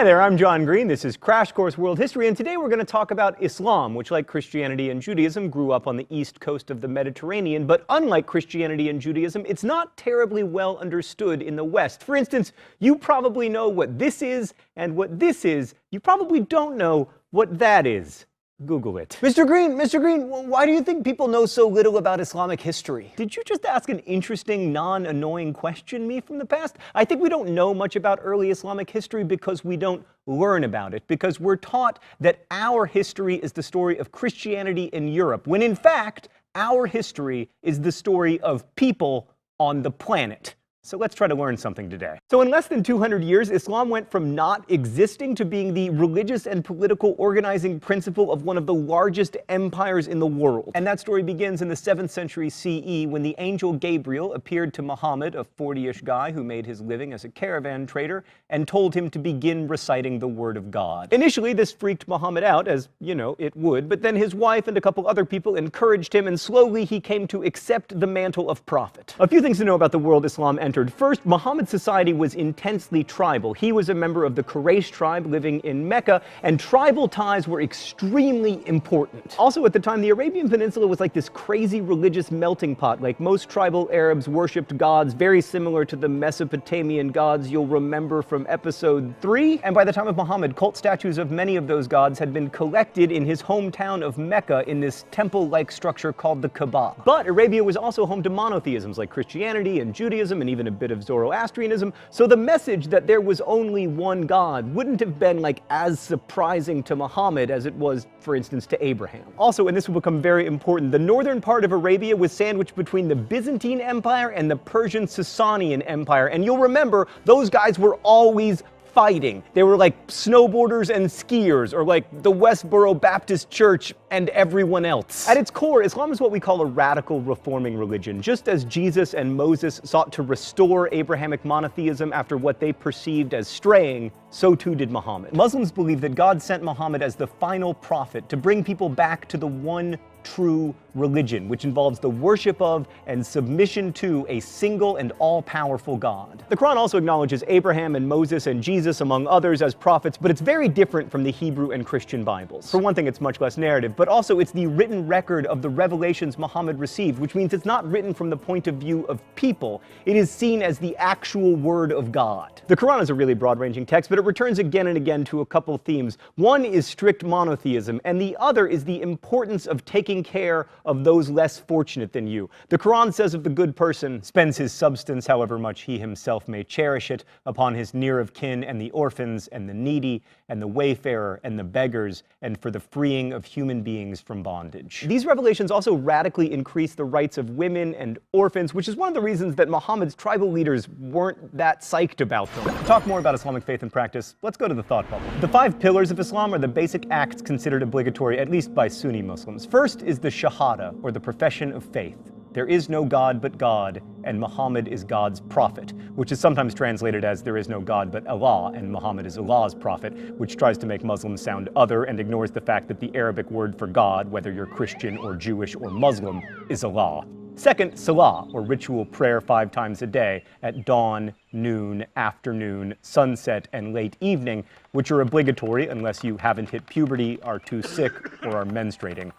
Hi there, I'm John Green. This is Crash Course World History, and today we're going to talk about Islam, which, like Christianity and Judaism, grew up on the east coast of the Mediterranean. But unlike Christianity and Judaism, it's not terribly well understood in the West. For instance, you probably know what this is and what this is. You probably don't know what that is. Google it. Mr. Green, why do you think people know so little about Islamic history? Did you just ask an interesting, non-annoying question me from the past? I think we don't know much about early Islamic history because we don't learn about it, because we're taught that our history is the story of Christianity in Europe, when in fact, our history is the story of people on the planet. So let's try to learn something today. So in less than 200 years, Islam went from not existing to being the religious and political organizing principle of one of the largest empires in the world. And that story begins in the 7th century CE when the angel Gabriel appeared to Muhammad, a 40-ish guy who made his living as a caravan trader, and told him to begin reciting the word of God. Initially, this freaked Muhammad out, as, you know, it would, but then his wife and a couple other people encouraged him, and slowly he came to accept the mantle of prophet. A few things to know about the world Islam entered. First, Muhammad's society was intensely tribal. He was a member of the Quraysh tribe living in Mecca, and tribal ties were extremely important. Also, at the time, the Arabian Peninsula was like this crazy religious melting pot. Like most tribal Arabs worshipped gods very similar to the Mesopotamian gods you'll remember from episode 3. And by the time of Muhammad, cult statues of many of those gods had been collected in his hometown of Mecca in this temple-like structure called the Kaaba. But Arabia was also home to monotheisms like Christianity and Judaism and even a bit of Zoroastrianism, so the message that there was only one God wouldn't have been like as surprising to Muhammad as it was, for instance, to Abraham. Also, and this will become very important, the northern part of Arabia was sandwiched between the Byzantine Empire and the Persian Sasanian Empire, and you'll remember those guys were always fighting. They were like snowboarders and skiers, or like the Westboro Baptist Church and everyone else. At its core, Islam is what we call a radical reforming religion. Just as Jesus and Moses sought to restore Abrahamic monotheism after what they perceived as straying, so too did Muhammad. Muslims believe that God sent Muhammad as the final prophet to bring people back to the one true religion, which involves the worship of and submission to a single and all-powerful God. The Quran also acknowledges Abraham and Moses and Jesus, among others, as prophets, but it's very different from the Hebrew and Christian Bibles. For one thing, it's much less narrative, but also it's the written record of the revelations Muhammad received, which means it's not written from the point of view of people. It is seen as the actual word of God. The Quran is a really broad-ranging text, but it returns again and again to a couple themes. One is strict monotheism, and the other is the importance of taking care of those less fortunate than you. The Quran says of the good person, spends his substance, however much he himself may cherish it, upon his near of kin and the orphans and the needy and the wayfarer and the beggars, and for the freeing of human beings from bondage. These revelations also radically increase the rights of women and orphans, which is one of the reasons that Muhammad's tribal leaders weren't that psyched about them. To talk more about Islamic faith and practice, let's go to the thought bubble. The 5 pillars of Islam are the basic acts considered obligatory, at least by Sunni Muslims. First is the Shahada, or the profession of faith. There is no God but God, and Muhammad is God's prophet, which is sometimes translated as there is no God but Allah, and Muhammad is Allah's prophet, which tries to make Muslims sound other and ignores the fact that the Arabic word for God, whether you're Christian or Jewish or Muslim, is Allah. Second, Salah, or ritual prayer 5 times a day, at dawn, noon, afternoon, sunset, and late evening, which are obligatory unless you haven't hit puberty, are too sick, or are menstruating.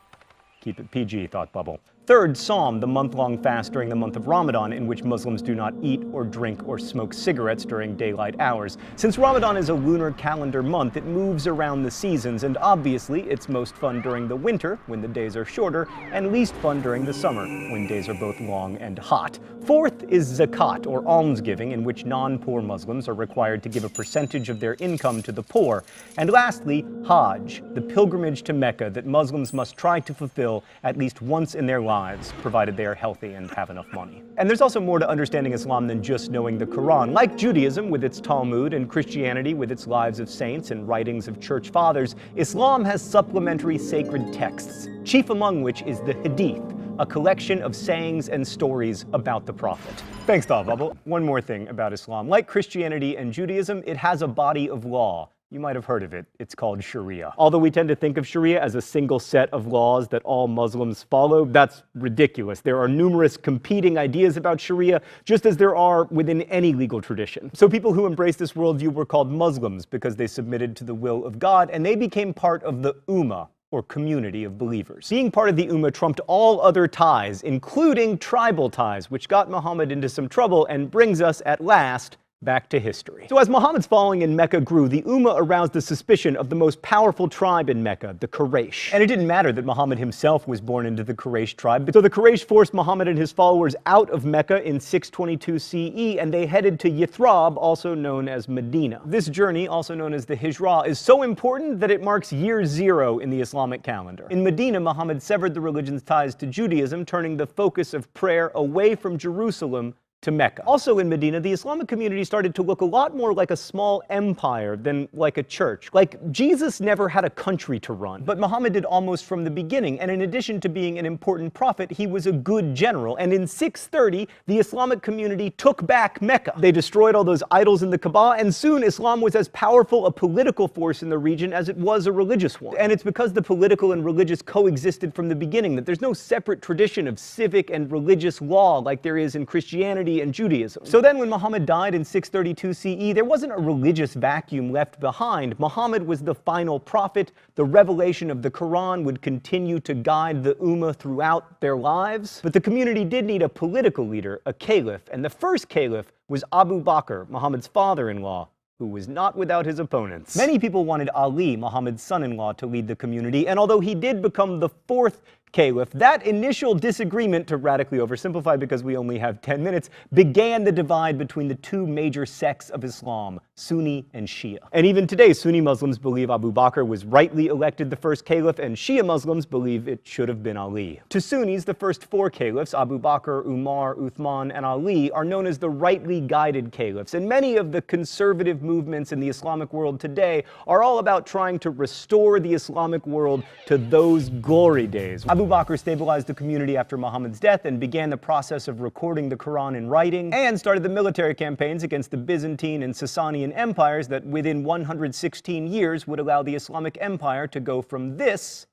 Keep it PG, thought bubble. Third, Psalm, the month-long fast during the month of Ramadan, in which Muslims do not eat or drink or smoke cigarettes during daylight hours. Since Ramadan is a lunar calendar month, it moves around the seasons, and obviously it's most fun during the winter, when the days are shorter, and least fun during the summer, when days are both long and hot. Fourth is Zakat, or almsgiving, in which non-poor Muslims are required to give a percentage of their income to the poor. And lastly, Hajj, the pilgrimage to Mecca that Muslims must try to fulfill at least once in their lives, provided they are healthy and have enough money. And there's also more to understanding Islam than just knowing the Quran. Like Judaism with its Talmud and Christianity with its lives of saints and writings of church fathers, Islam has supplementary sacred texts, chief among which is the Hadith, a collection of sayings and stories about the Prophet. Thanks, Thought Bubble. One more thing about Islam. Like Christianity and Judaism, it has a body of law. You might have heard of it. It's called Sharia. Although we tend to think of Sharia as a single set of laws that all Muslims follow, that's ridiculous. There are numerous competing ideas about Sharia, just as there are within any legal tradition. So people who embraced this worldview were called Muslims because they submitted to the will of God, and they became part of the Ummah, or community of believers. Being part of the Ummah trumped all other ties, including tribal ties, which got Muhammad into some trouble and brings us, at last, back to history. So as Muhammad's following in Mecca grew, the Ummah aroused the suspicion of the most powerful tribe in Mecca, the Quraysh. And it didn't matter that Muhammad himself was born into the Quraysh tribe, so the Quraysh forced Muhammad and his followers out of Mecca in 622 CE, and they headed to Yathrib, also known as Medina. This journey, also known as the Hijra, is so important that it marks year zero in the Islamic calendar. In Medina, Muhammad severed the religion's ties to Judaism, turning the focus of prayer away from Jerusalem to Mecca. Also in Medina, the Islamic community started to look a lot more like a small empire than like a church. Like, Jesus never had a country to run, but Muhammad did almost from the beginning, and in addition to being an important prophet, he was a good general, and in 630, the Islamic community took back Mecca. They destroyed all those idols in the Kaaba, and soon Islam was as powerful a political force in the region as it was a religious one. And it's because the political and religious coexisted from the beginning that there's no separate tradition of civic and religious law like there is in Christianity and Judaism. So then when Muhammad died in 632 CE, there wasn't a religious vacuum left behind. Muhammad was the final prophet. The revelation of the Quran would continue to guide the Ummah throughout their lives. But the community did need a political leader, a caliph, and the first caliph was Abu Bakr, Muhammad's father-in-law, who was not without his opponents. Many people wanted Ali, Muhammad's son-in-law, to lead the community, and although he did become the fourth caliph, that initial disagreement, to radically oversimplify because we only have 10 minutes, began the divide between the two major sects of Islam, Sunni and Shia. And even today, Sunni Muslims believe Abu Bakr was rightly elected the first caliph, and Shia Muslims believe it should have been Ali. To Sunnis, the first four caliphs, Abu Bakr, Umar, Uthman, and Ali, are known as the rightly guided caliphs, and many of the conservative movements in the Islamic world today are all about trying to restore the Islamic world to those glory days. Abu Bakr stabilized the community after Muhammad's death and began the process of recording the Quran in writing, and started the military campaigns against the Byzantine and Sasanian empires that within 116 years would allow the Islamic Empire to go from this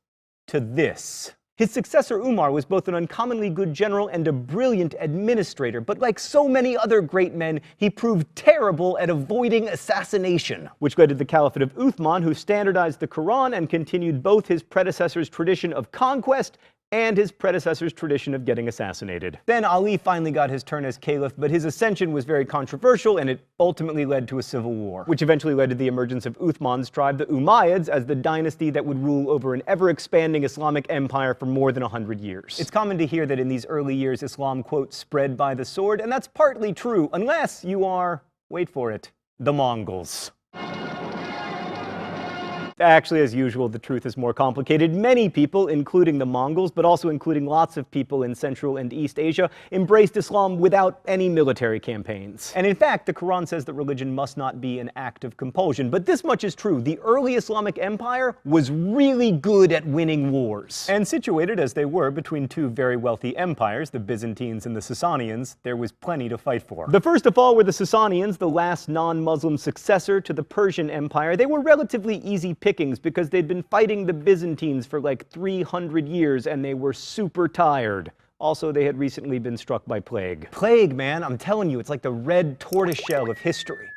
to this. His successor Umar was both an uncommonly good general and a brilliant administrator, but like so many other great men, he proved terrible at avoiding assassination, which led to the Caliphate of Uthman, who standardized the Quran and continued both his predecessor's tradition of conquest and his predecessor's tradition of getting assassinated. Then Ali finally got his turn as caliph, but his ascension was very controversial, and it ultimately led to a civil war, which eventually led to the emergence of Uthman's tribe, the Umayyads, as the dynasty that would rule over an ever-expanding Islamic empire for more than 100 years. It's common to hear that in these early years, Islam, quote, spread by the sword, and that's partly true, unless you are, wait for it, the Mongols. Actually, as usual, the truth is more complicated. Many people, including the Mongols, but also including lots of people in Central and East Asia, embraced Islam without any military campaigns. And in fact, the Quran says that religion must not be an act of compulsion. But this much is true. The early Islamic empire was really good at winning wars. And situated as they were between two very wealthy empires, the Byzantines and the Sasanians, there was plenty to fight for. The first of all were the Sasanians, the last non-Muslim successor to the Persian Empire. They were relatively easy pickings because they'd been fighting the Byzantines for like 300 years and they were super tired. Also, they had recently been struck by plague. Plague, man, I'm telling you, it's like the red tortoiseshell of history.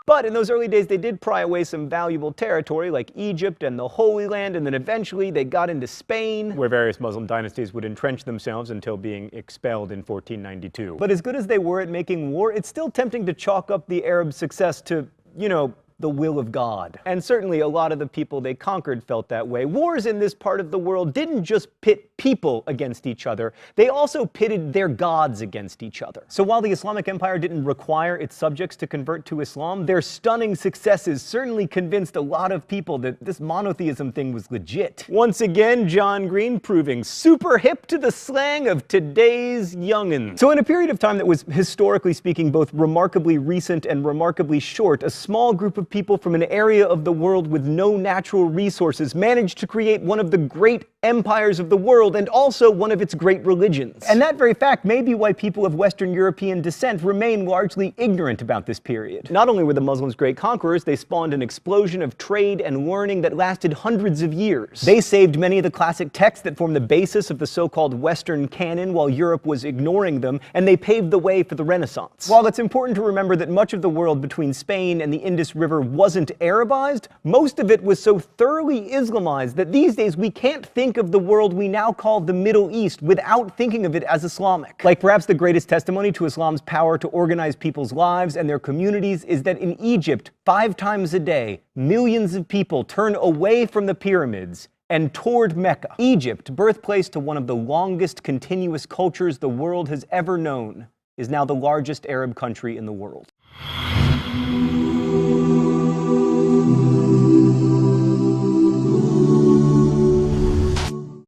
But in those early days, they did pry away some valuable territory like Egypt and the Holy Land, and then eventually they got into Spain, where various Muslim dynasties would entrench themselves until being expelled in 1492. But as good as they were at making war, it's still tempting to chalk up the Arab success to, you know, the will of God. And certainly a lot of the people they conquered felt that way. Wars in this part of the world didn't just pit people against each other, they also pitted their gods against each other. So while the Islamic Empire didn't require its subjects to convert to Islam, their stunning successes certainly convinced a lot of people that this monotheism thing was legit. Once again, John Green proving super hip to the slang of today's young'uns. So in a period of time that was, historically speaking, both remarkably recent and remarkably short, a small group of of people from an area of the world with no natural resources managed to create one of the great empires of the world and also one of its great religions. And that very fact may be why people of Western European descent remain largely ignorant about this period. Not only were the Muslims great conquerors, they spawned an explosion of trade and learning that lasted hundreds of years. They saved many of the classic texts that form the basis of the so-called Western canon while Europe was ignoring them, and they paved the way for the Renaissance. While it's important to remember that much of the world between Spain and the Indus River wasn't Arabized, most of it was so thoroughly Islamized that these days we can't think of the world we now call the Middle East without thinking of it as Islamic. Like perhaps the greatest testimony to Islam's power to organize people's lives and their communities is that in Egypt, 5 times a day, millions of people turn away from the pyramids and toward Mecca. Egypt, birthplace to one of the longest continuous cultures the world has ever known, is now the largest Arab country in the world.